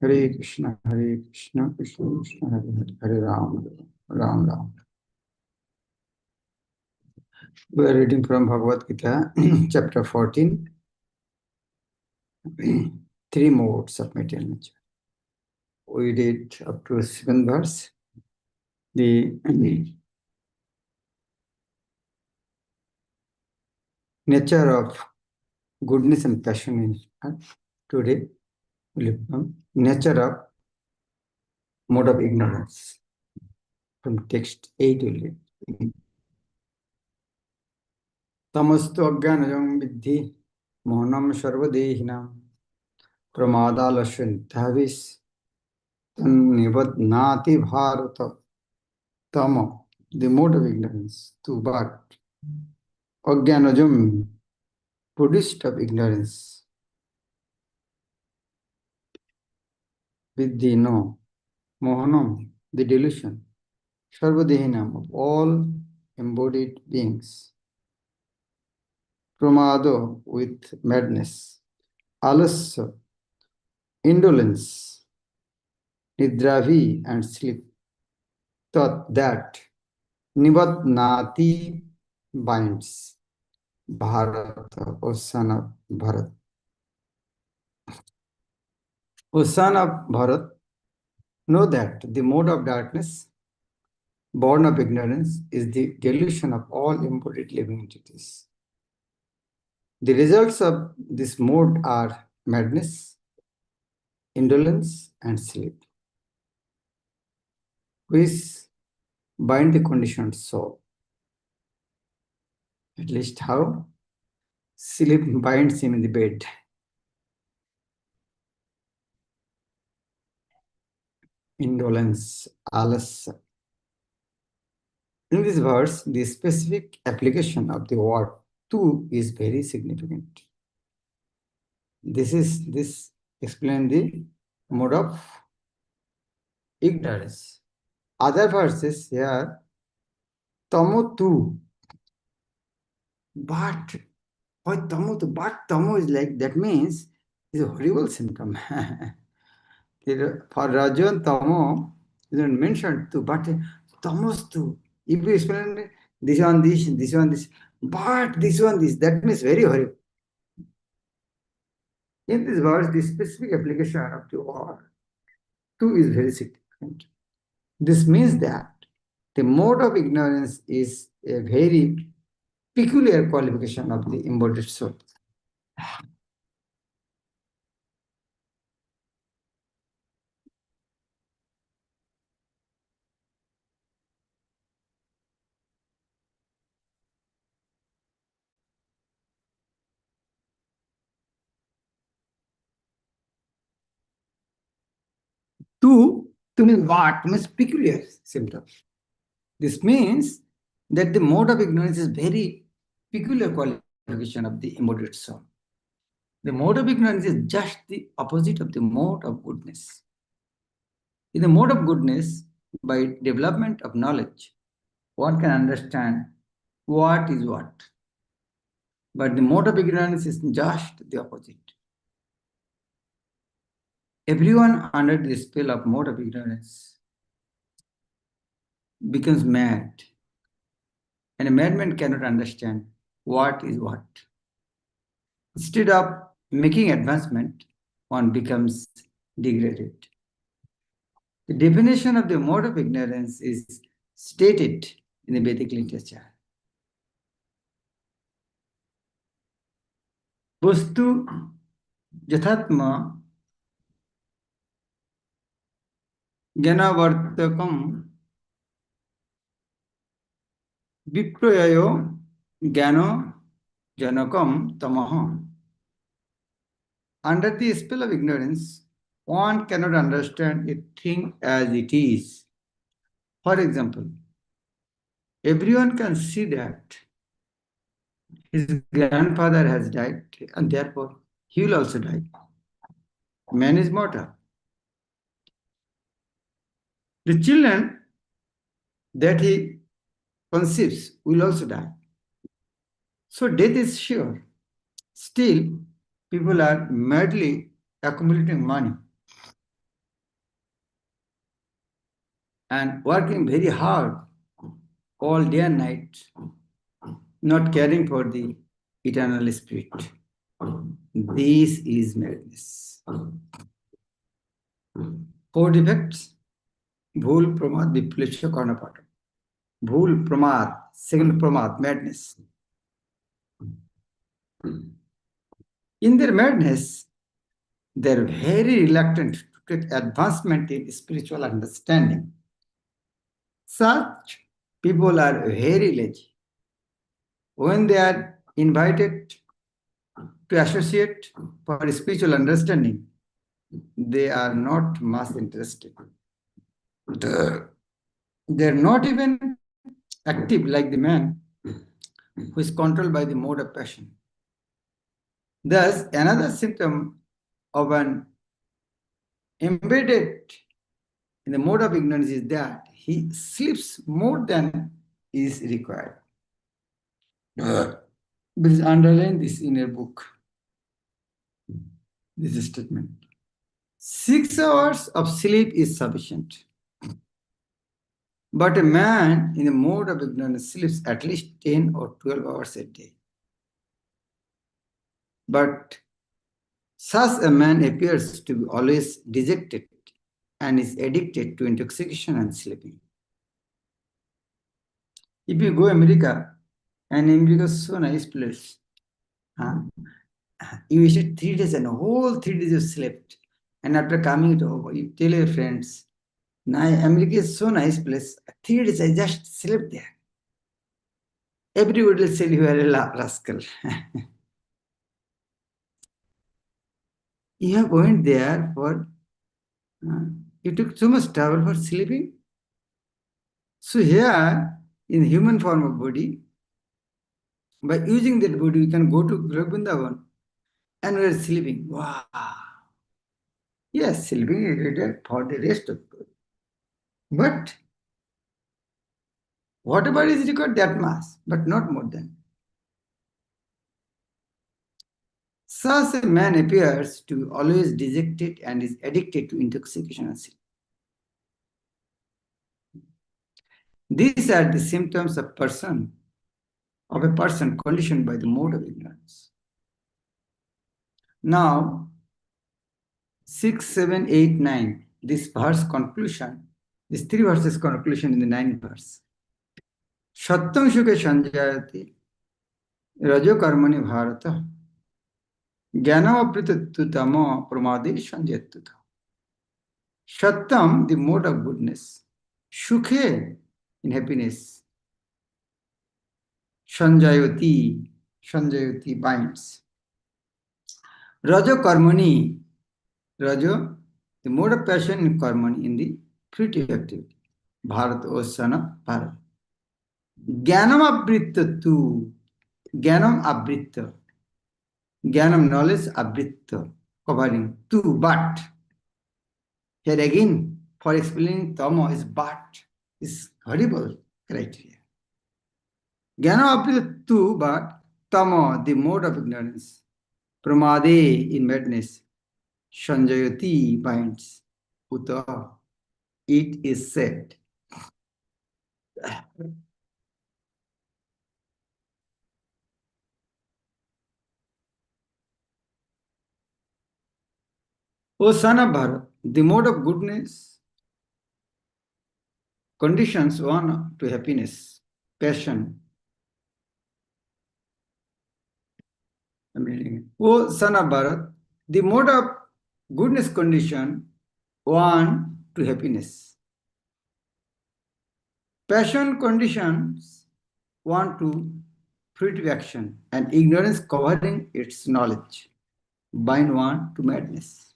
Hare Krishna, Krishna Krishna, Hare Hare, Hare Ram, Ram Ram. We are reading from Bhagavad Gita, chapter 14. Three modes of material nature. We read up to 7th verse. The nature of goodness and passion in heart. Today, we look from nature of mode of ignorance. From text 8 we read. Tamastu ajnanam vidhi mohanam sarvadehinam pramadalasya dhavis Nati Bharata Tama, the mode of ignorance, to but Agyanajam, Buddhist of ignorance, Vidhi no, Mohanam, the delusion, Sarvadehinam, of all embodied beings, Pramado, with madness, Alasya, indolence, Nidravi, and sleep, thought that Nivat Nati binds. Bharata, O son of Bharat. O son of Bharat, know that the mode of darkness, born of ignorance, is the delusion of all embodied living entities. The results of this mode are madness, indolence, and sleep, which bind the conditioned soul. At least how? Sleep binds him in the bed. Indolence, alas. In this verse, the specific application of the word tu is very significant. This explains the mode of ignorance. Other verses here, tamo tu. But why tamo tu? But tamo is like, that means it's a horrible symptom. For Rajan, tamo is not mentioned tu, but tamos tu. If you explain this one, this one, this, but this one, this, that means very horrible. In this verse, the specific application of the word tu is very significant. This means that the mode of ignorance is a very peculiar qualification of the embodied soul. Tu means what? Means peculiar symptom. This means that the mode of ignorance is very peculiar qualification of the embodied soul. The mode of ignorance is just the opposite of the mode of goodness. In the mode of goodness, by development of knowledge, one can understand what is what. But the mode of ignorance is just the opposite. Everyone under the spell of mode of ignorance becomes mad. And a madman cannot understand what is what. Instead of making advancement, one becomes degraded. The definition of the mode of ignorance is stated in the Vedic literature. Vastu Yathatma Gyanavartakam Viprayayo Gyano Janakam Tamaha. Under the spell of ignorance, one cannot understand a thing as it is. For example, everyone can see that his grandfather has died and therefore he will also die. Man is mortal. The children that he conceives will also die. So death is sure. Still, people are madly accumulating money, and working very hard all day and night, not caring for the eternal spirit. This is madness. 4 defects. Bhul, pramad, viplesha, karnapata. Bhul, pramad. Second pramad, madness. In their madness, they are very reluctant to take advancement in spiritual understanding. Such people are very lazy. When they are invited to associate for spiritual understanding, they are not much interested. They are not even active like the man who is controlled by the mode of passion. Thus, another symptom of an embedded in the mode of ignorance is that he sleeps more than is required. Please underline this in your book. This statement. 6 hours of sleep is sufficient. But a man in the mode of ignorance sleeps at least 10 or 12 hours a day. But such a man appears to be always dejected and is addicted to intoxication and sleeping. If you go to America, and America is so nice place, you visit 3 days and whole 3 days you slept. And after coming to home, you tell your friends, now America is so nice place. 3 days I just slept there. Everybody will say you are a rascal. You have went there for, you took so much trouble for sleeping. So here, in human form of body, by using that body, you can go to Vrindavan and we are sleeping. Wow. Yes, sleeping is needed for the rest of the body. But whatever is required, that much, but not more than. Such a man appears to be always dejected and is addicted to intoxication and sleep. These are the symptoms of a person conditioned by the mode of ignorance. Now, 6, 7, 8, 9, this verse conclusion, these 3 verses conclusion in the 9th verse. Sattam shuke sanjayati rajo karmani bharata jnana apritattu tamo pramade sanjayattu. Sattam, the mode of goodness. Shukhe, in happiness. Sanjayati binds. Rajo karmani, Rajo, the mode of passion in karmani, in the fruitive activity. Bharat osana bharat. Jnanam abrittatu, jnanam abritta. Jnanam knowledge, abritta, covering. Tu, but. Here again, for explaining tamo is but, is horrible criteria. Jnana apritta tu, but tamo, the mode of ignorance. Pramade, in madness. Sanjayati, binds. Uta, it is said. O son of Bharat, the mode of goodness conditions one to happiness, passion. O son of Bharat, the mode of goodness condition one to happiness. Passion conditions one to fruitive action, and ignorance covering its knowledge bind one to madness.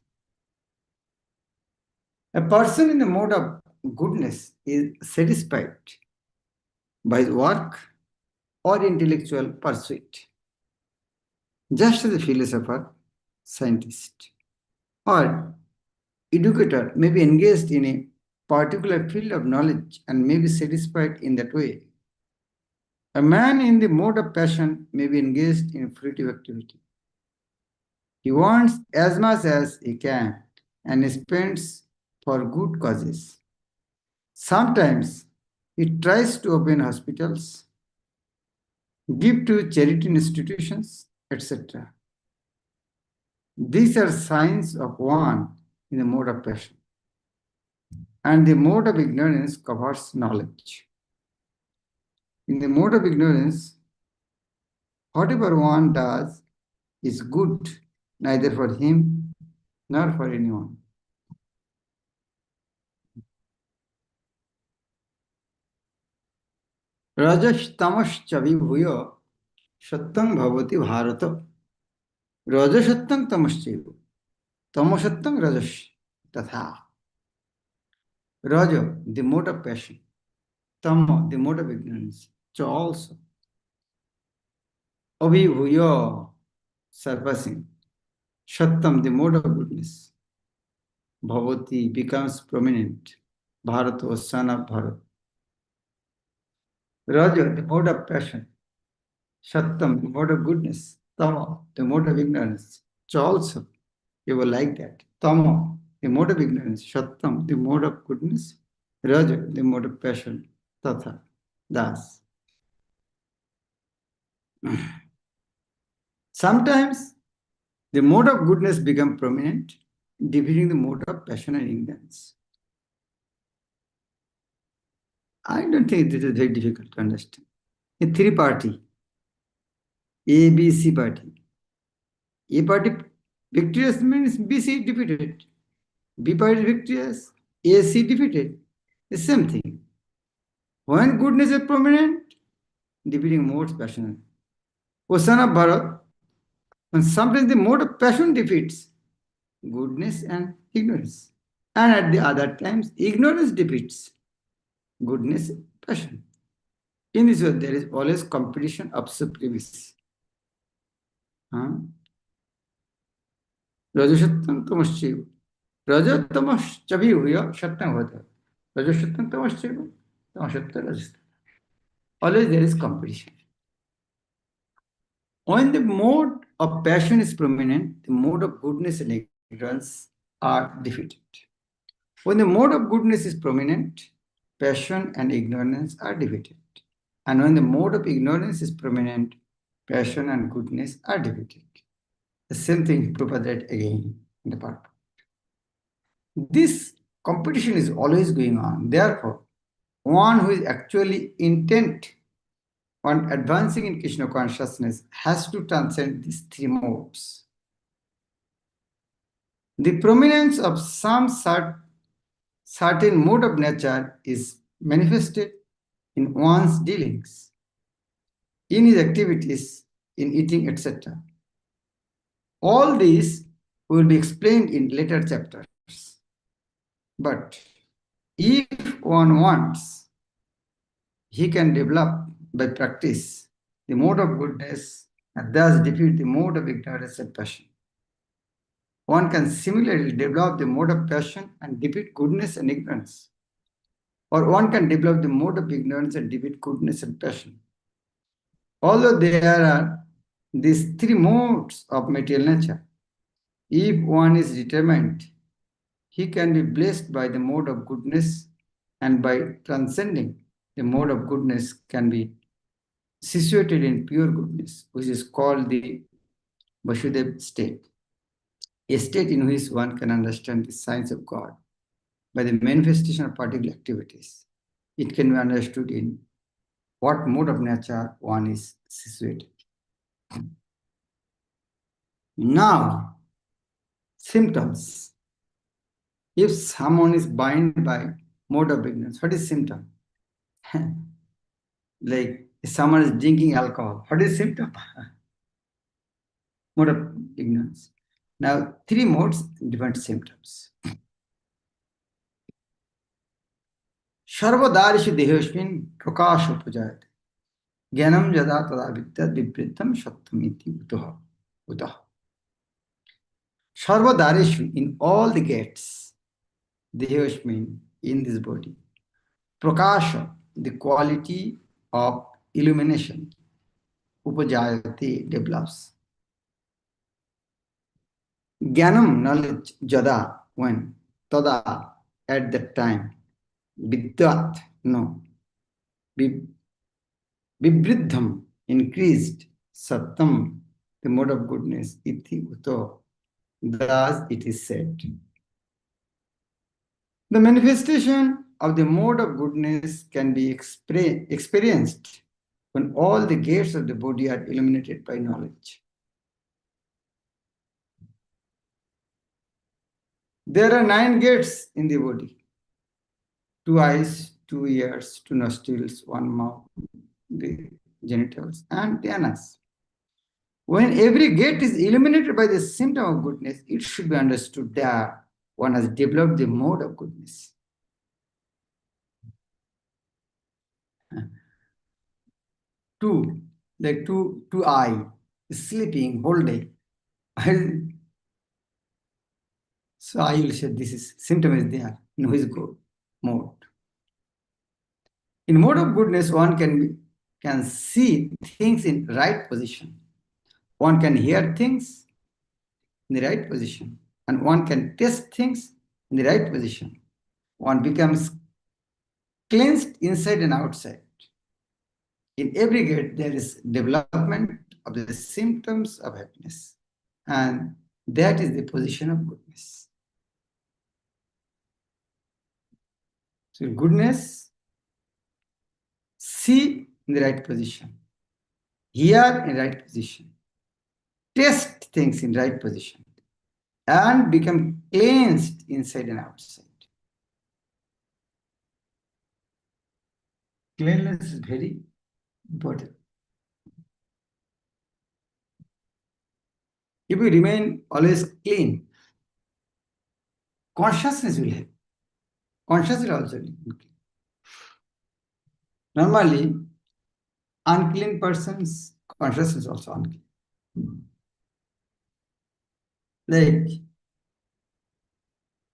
A person in the mode of goodness is satisfied by his work or intellectual pursuit, just as a philosopher, scientist, or educator may be engaged in a particular field of knowledge and may be satisfied in that way. A man in the mode of passion may be engaged in fruitive activity. He wants as much as he can and spends for good causes. Sometimes he tries to open hospitals, give to charity institutions, etc. These are signs of one in the mode of passion. And the mode of ignorance covers knowledge. In the mode of ignorance, whatever one does is good neither for him nor for anyone. Rajastamash chavibhuya sattang bhavati bharata. Rajasattang tamaschivu. Tamasattang rajas. Tatha. Raja, the mode of passion. Tama, the mode of ignorance. Cha also. Abhibhuya, surpassing. Shattam, the mode of goodness. Bhavati becomes prominent. Bharata was son of Bharat. Raja, the mode of passion. Shattam, the mode of goodness. Tama, the mode of ignorance. Cha also. You will like that. Tama, the mode of ignorance. Shattam, the mode of goodness. Raja, the mode of passion. Tatha, das. Sometimes the mode of goodness become prominent, defeating the mode of passion and ignorance. I don't think this is very difficult to understand. A three-party, A, B, C party. A party victorious means B, C defeated. B party victorious, A, C defeated. The same thing. When goodness is prominent, defeating modes passion. O son of Bharat, and sometimes the mode of passion defeats goodness and ignorance. And at the other times, ignorance defeats goodness and passion. In this way, there is always competition of supremacy. Rajasattam tamaschiva. Rajatamaschavihuya sattam bhavata. Rajasattam tamaschiva. Tamasatta rajastha. Always there is competition. When the mode of passion is prominent, the mode of goodness and ignorance are defeated. When the mode of goodness is prominent, passion and ignorance are defeated. And when the mode of ignorance is prominent, passion and goodness are defeated. The same thing Prabhupada read again in the part. This competition is always going on. Therefore, one who is actually intent on advancing in Krishna consciousness has to transcend these three modes. The prominence of some certain mode of nature is manifested in one's dealings, in his activities, in eating, etc. All these will be explained in later chapters. But if one wants, he can develop by practice the mode of goodness and thus defeat the mode of ignorance and passion. One can similarly develop the mode of passion and defeat goodness and ignorance. Or one can develop the mode of ignorance and defeat goodness and passion. Although there are these three modes of material nature, if one is determined, he can be blessed by the mode of goodness, and by transcending the mode of goodness can be situated in pure goodness, which is called the Vasudev state, a state in which one can understand the science of God by the manifestation of particular activities. It can be understood in what mode of nature one is situated. Now, symptoms. If someone is bound by mode of ignorance, what is symptom? Like if someone is drinking alcohol, what is symptom? Mode of ignorance. Now, three modes, different symptoms. Sarvadarishu dehosmin prakasha pujayate. Jnanam jada tada vidyat vipritam sattam iti utaha. Sarvadarishu, in all the gates, dehosmin, in this body. Prakasha, the quality of illumination. Upajayate, develops. Jnanam, knowledge, jada, when, tada, at that time, vidyat, no, vibridham, increased, sattam, the mode of goodness, iti uto, thus it is said. The manifestation of the mode of goodness can be experienced when all the gates of the body are illuminated by knowledge. There are 9 gates in the body: 2 eyes, 2 ears, 2 nostrils, 1 mouth, the genitals, and the anus. When every gate is illuminated by the symptom of goodness, it should be understood that one has developed the mode of goodness. Two eye, sleeping whole day. So I will say this is symptom is there in which go mode. In mode of goodness, one can see things in right position. One can hear things in the right position, and one can taste things in the right position. One becomes cleansed inside and outside. In every gate, there is development of the symptoms of happiness, and that is the position of goodness. So goodness, see in the right position, hear in the right position, taste things in the right position, and become cleansed inside and outside. Cleanliness is very important. If we remain always clean, consciousness will help. Consciousness will also be clean. Normally, unclean persons, consciousness is also unclean. Like,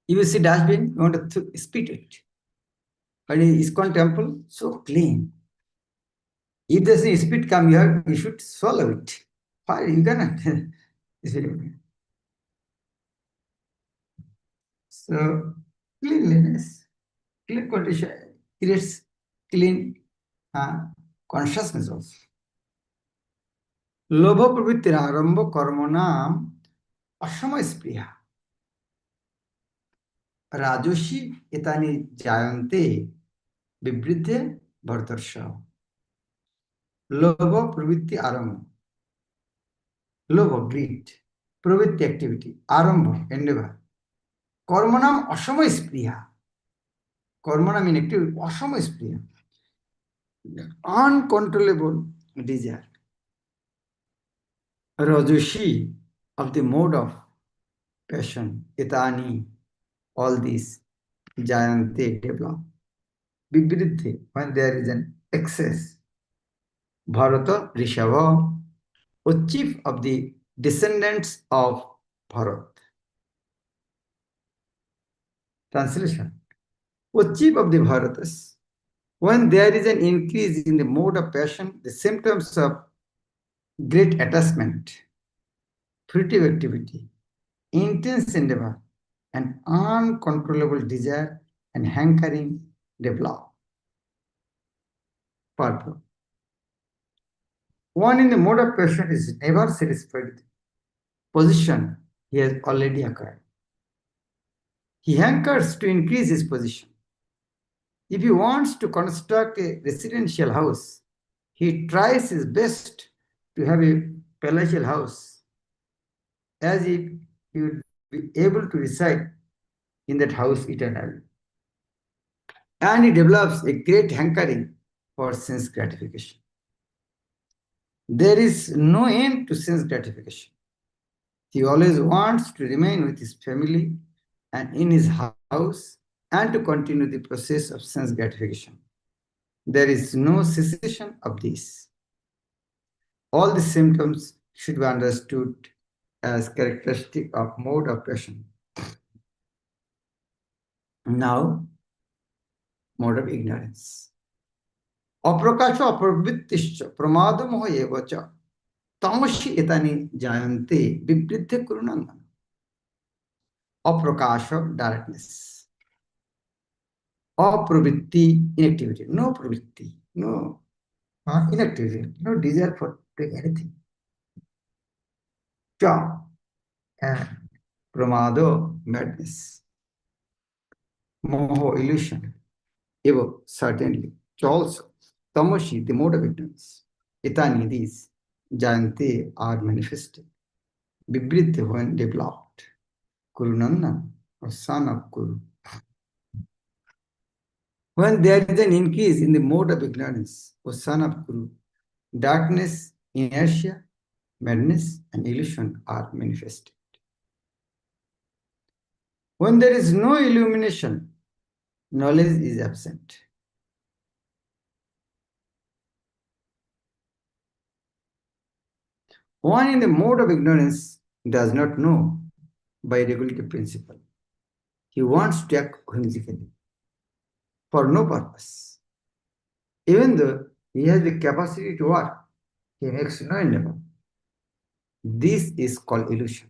if you see dustbin, you want to spit it. But in ISKCON temple, so clean. If there's a spit come here, you should swallow it. Why? You cannot. It's very clean. So, cleanliness, clean condition creates clean consciousness also. लोभ प्रवृत्तिर आरंभ कर्म नाम असमय स्पृहा राजसी एतानि जायन्ते विवृद्धे भरतर्ष. लोभ प्रवृत्ति आरंभ, लोभ greed, प्रवृत्ति activity, आरंभ endeavor, कर्म नाम असमय स्पृहा. कर्म नाम in activity, असमय स्पृहा, uncontrollable desire. Rajoshi, of the mode of passion, etani, all these, jayante, develop. Vibridhe, when there is an excess. Bharata, Rishabha, O chief of the descendants of Bharat. Translation. O chief of the Bharatas, when there is an increase in the mode of passion, the symptoms of great attachment, fruitive activity, intense endeavor, and uncontrollable desire and hankering develop. Part-2. One in the mode of passion is never satisfied with the position he has already acquired. He hankers to increase his position. If he wants to construct a residential house, he tries his best to have a palatial house, as if he would be able to reside in that house eternally. And he develops a great hankering for sense gratification. There is no end to sense gratification. He always wants to remain with his family and in his house and to continue the process of sense gratification. There is no cessation of this. All the symptoms should be understood as characteristic of mode of passion. Now, mode of ignorance. Aprakasha aprabhrittischa pramadomoha evacha tamashi etani jayante vibridhe kurunangana. aprakasha, darkness. Apravritti, inactivity. No pravritti, no inactivity, no desire for doing anything. Cha and pramado, madness. Moho, illusion. Eva, certainly. Cha also. Tamashi, the mode of ignorance. Etani, these. Jayante are manifested. Vibhrite, when developed. Kurunandan, or son of Kuru. When there is an increase in the mode of ignorance, O son of Kuru, darkness, inertia, madness, and illusion are manifested. When there is no illumination, knowledge is absent. One in the mode of ignorance does not know by regulative principle. He wants to act whimsically for no purpose. Even though he has the capacity to work, he makes no endeavor. This is called illusion.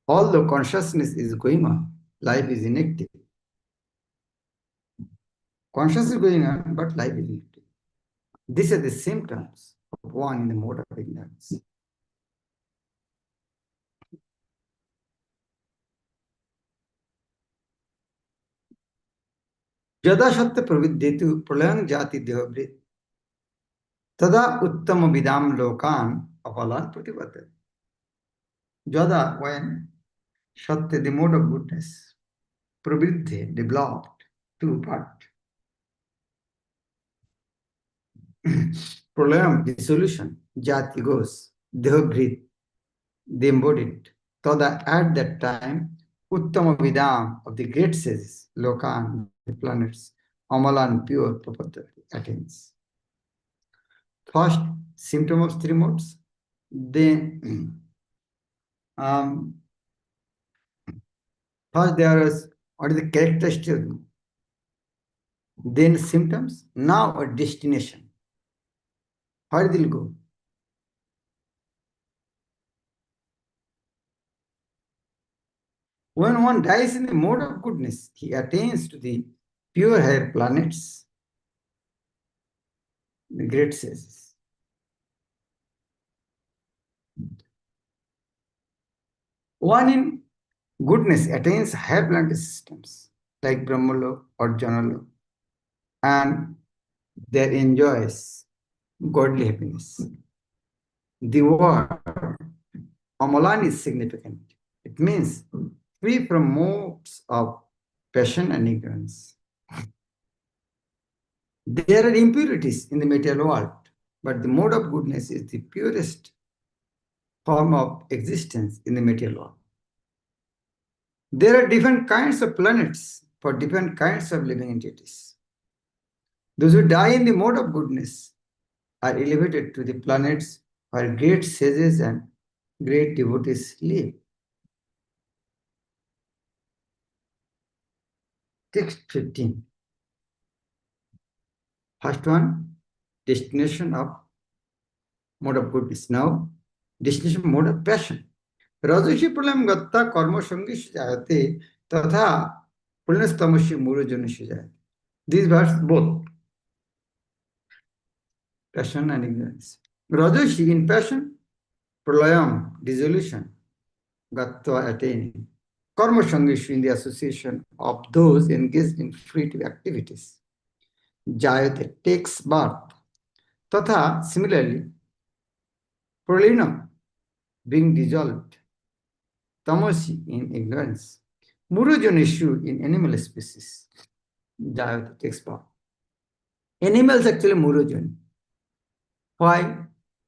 Although consciousness is going on, life is inactive. Consciousness is going on, but life is inactive. These are the symptoms of one in the mode of ignorance. Jada Shatya Pravidyetu Pralayang Jati Dehabrit Tada Uttama Vidam Lokan Apalan Pratipadat. Jada, when Shatya, the mode of goodness, Pravidye, developed, two part. Pralayam, dissolution, Jati goes, Dehabrit, the embodied. Tada, at that time, Uttama Vidam of the great sages, Lokan, the planets, Amalan, pure property, attains. First, symptom of three modes. Then, first there is what is the characteristic. Then symptoms. Now a destination. Where they will go? When one dies in the mode of goodness, he attains to the pure higher planets, the great sages. One in goodness attains higher planetary systems like Brahmalok or Janalok, and there enjoys godly happiness. The word Amalan is significant. It means free from modes of passion and ignorance. There are impurities in the material world, but the mode of goodness is the purest form of existence in the material world. There are different kinds of planets for different kinds of living entities. Those who die in the mode of goodness are elevated to the planets where great sages and great devotees live. Text 15. First one, destination of mode of goodness. Now, destination mode of passion. Rajashi pralayam gatta karma sangi sujayate tatha pulnastamashi murajana sujayate. These words both, passion and ignorance. Rajashi in passion, pralayam, dissolution, gatta attaining. Karma sangishu in the association of those engaged in fruitive activities. Jayate takes birth. Tatha, similarly, pralina, being dissolved. Tamasi in ignorance. Murujanishu in animal species. Jayate takes birth. Animals actually murujan. Why?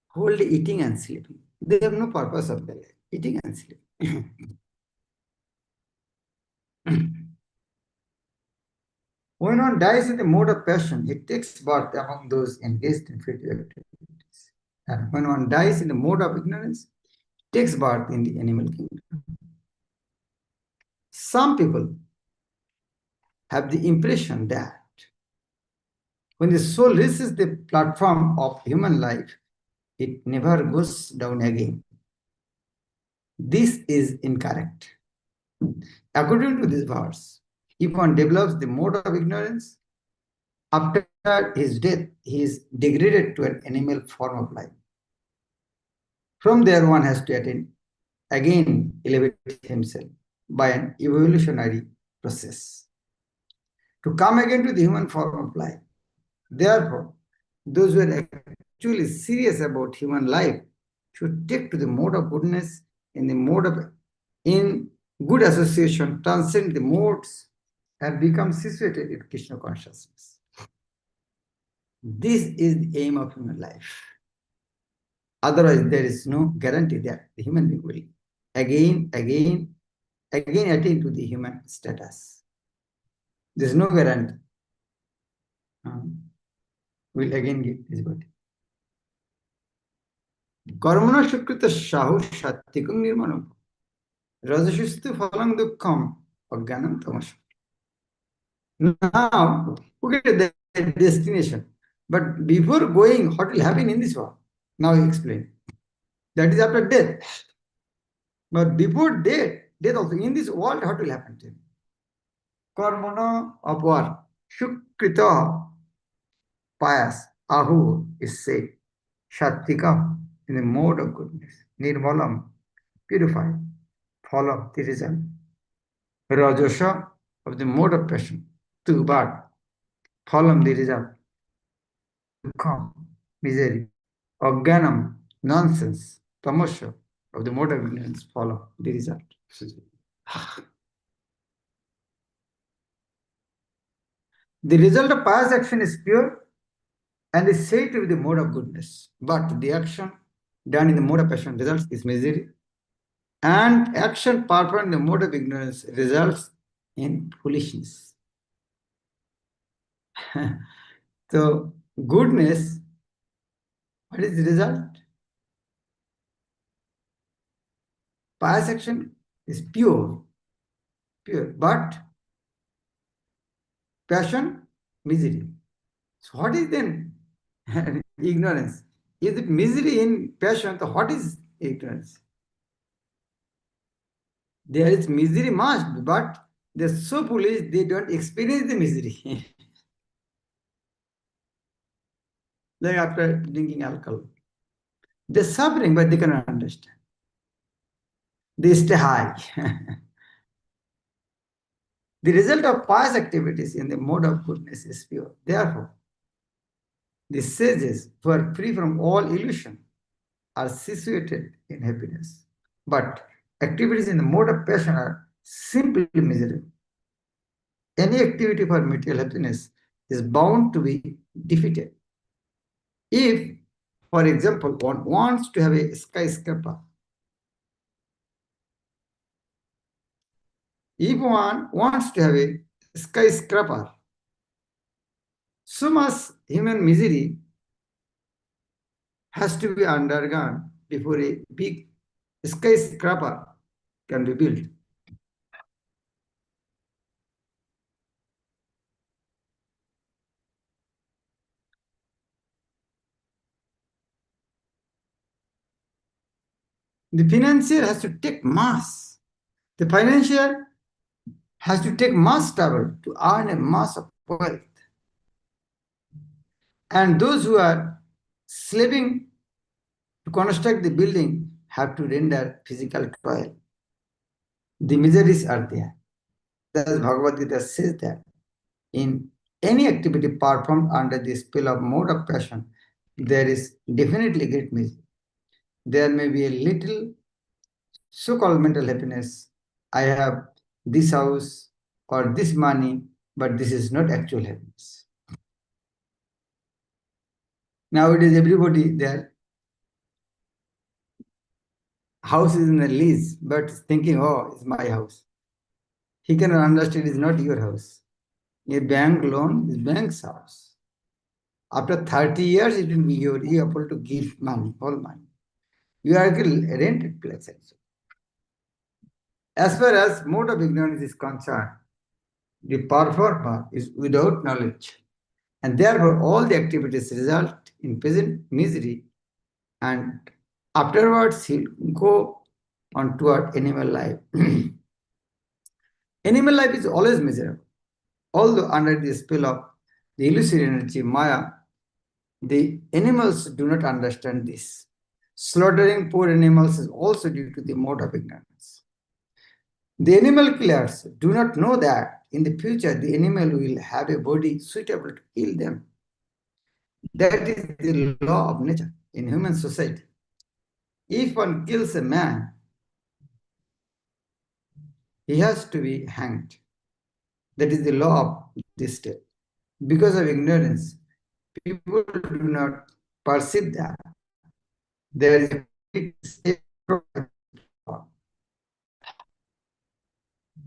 Wholly eating and sleeping. They have no purpose of their life. Eating and sleeping. When one dies in the mode of passion, it takes birth among those engaged in fruitive activities. And when one dies in the mode of ignorance, it takes birth in the animal kingdom. Some people have the impression that when the soul reaches the platform of human life, it never goes down again. This is incorrect. According to this verse, if one develops the mode of ignorance, after his death, he is degraded to an animal form of life. From there, one has to attain, again elevate himself by an evolutionary process to come again to the human form of life. Therefore, those who are actually serious about human life should take to the mode of goodness in good association, transcend the modes, and become situated in Krishna consciousness. This is the aim of human life. Otherwise, there is no guarantee that the human being will again attain to the human status. There is no guarantee. Will again get this body. Karmana shukrita shahu shattikam nirmanam. Rajashustu phalam dukkham agyanam tamasam. Now, we get the destination. But before going, what will happen in this world? Now I explain. That is after death. But before death also, in this world, what will happen to him? Karmana apar, shukrita, pious, ahu is said, shattika, in the mode of goodness, nirmalam, purified, phalam, the result, rajasha, of the mode of passion, tu, but, phalam, the result, dukkha, misery, Ajnanam, nonsense, tamasha, of the mode of ignorance, follow the result. The result of pious action is pure and is said to be the mode of goodness. But the action done in the mode of passion results is misery. And action performed in the mode of ignorance results in foolishness. So, goodness, what is the result? Pious action is pure, but passion, misery. So what is then ignorance? Is it misery in passion? So what is ignorance? There is misery must be, but they're so foolish they don't experience the misery. Like after drinking alcohol. They're suffering, but they cannot understand. They stay high. The result of pious activities in the mode of goodness is pure. Therefore, the sages who are free from all illusion are situated in happiness. But activities in the mode of passion are simply miserable. Any activity for material happiness is bound to be defeated. If, for example, one wants to have a skyscraper, if one wants to have a skyscraper, so much human misery has to be undergone before a big skyscraper can be built. The financier has to take mass. The financier has to take mass trouble to earn a mass of wealth. And those who are slaving to construct the building have to render physical toil. The miseries are there. Thus, Bhagavad Gita says that in any activity performed under the spell of mode of passion, there is definitely great misery. There may be a little so-called mental happiness. I have this house or this money, but this is not actual happiness. Nowadays, everybody, their house is in a lease, but thinking, oh, it's my house. He cannot understand it's not your house. A bank loan is bank's house. After 30 years, it will be you able to give money, all money. You are a rented place also. As far as mode of ignorance is concerned, the performer is without knowledge. And therefore, all the activities result in present misery, and afterwards he'll go on toward animal life. Animal life is always miserable. Although under the spell of the illusory energy Maya, the animals do not understand this. Slaughtering poor animals is also due to the mode of ignorance. The animal killers do not know that in the future the animal will have a body suitable to kill them. That is the law of nature in human society. If one kills a man, he has to be hanged. That is the law of this state. Because of ignorance, people do not perceive that there is a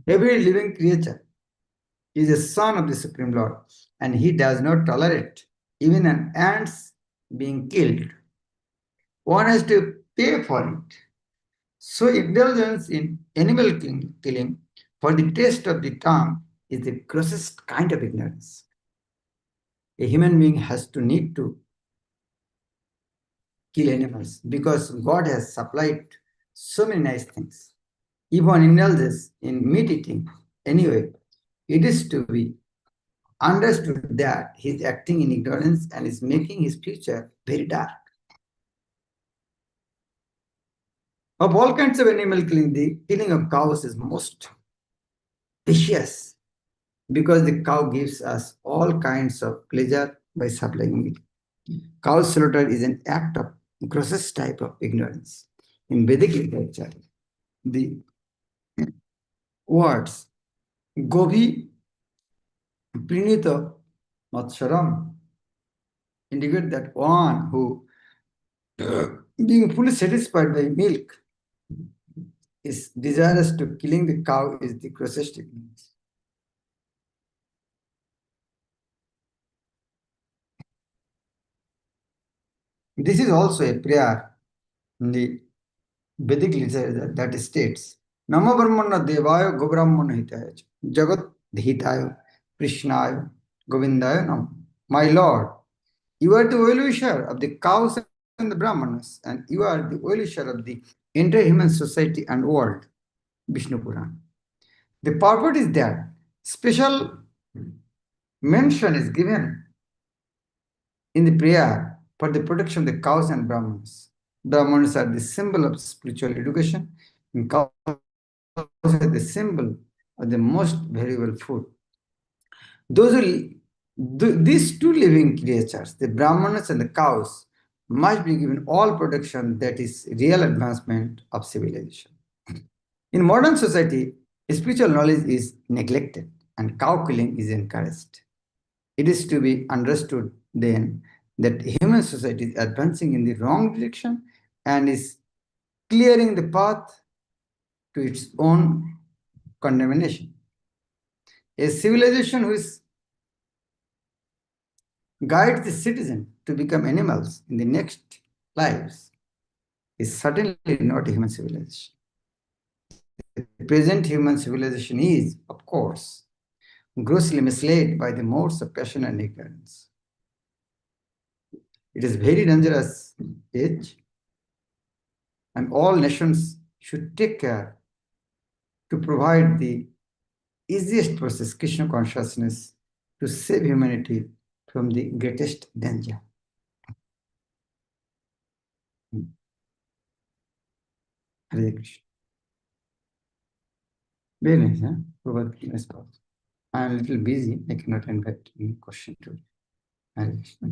every living creature is a son of the Supreme Lord, and he does not tolerate even an ant's being killed. One has to pay for it. So indulgence in animal killing for the taste of the tongue is the grossest kind of ignorance. A human being has to need to kill animals because God has supplied so many nice things. If one indulges in meat eating anyway, it is to be understood that he is acting in ignorance and is making his future very dark. Of all kinds of animal killing, the killing of cows is most vicious because the cow gives us all kinds of pleasure by supplying meat. Cow slaughter is an act of grossest type of ignorance. In Vedic literature, the words Gobi Prinita Matsharam indicate that one who, being fully satisfied by milk, is desirous to killing the cow is the grossest ignorance. This is also a prayer in the Vedic literature that states Nama Brahmana Devaya Gobrahmana Hitaya Jagat Hitaya Krishnaya Govindaya Nam. My Lord, you are the well-wisher of the cows and the Brahmanas, and you are the well-wisher of the entire human society and world. Vishnu Puran. The purport is that special mention is given in the prayer for the protection of the cows and Brahmanas. Brahmanas are the symbol of spiritual education, and cows are the symbol of the most valuable food. These two living creatures, the Brahmanas and the cows, must be given all protection that is real advancement of civilization. In modern society, spiritual knowledge is neglected and cow killing is encouraged. It is to be understood then that human society is advancing in the wrong direction and is clearing the path to its own condemnation. A civilization which guides the citizen to become animals in the next lives is certainly not a human civilization. The present human civilization is, of course, grossly misled by the modes of passion and ignorance. It is very dangerous age, and all nations should take care to provide the easiest process, Krishna consciousness, to save humanity from the greatest danger. Hare Krishna. Very nice, huh? Probably response. I am a little busy. I cannot invite any question today. Hare Krishna.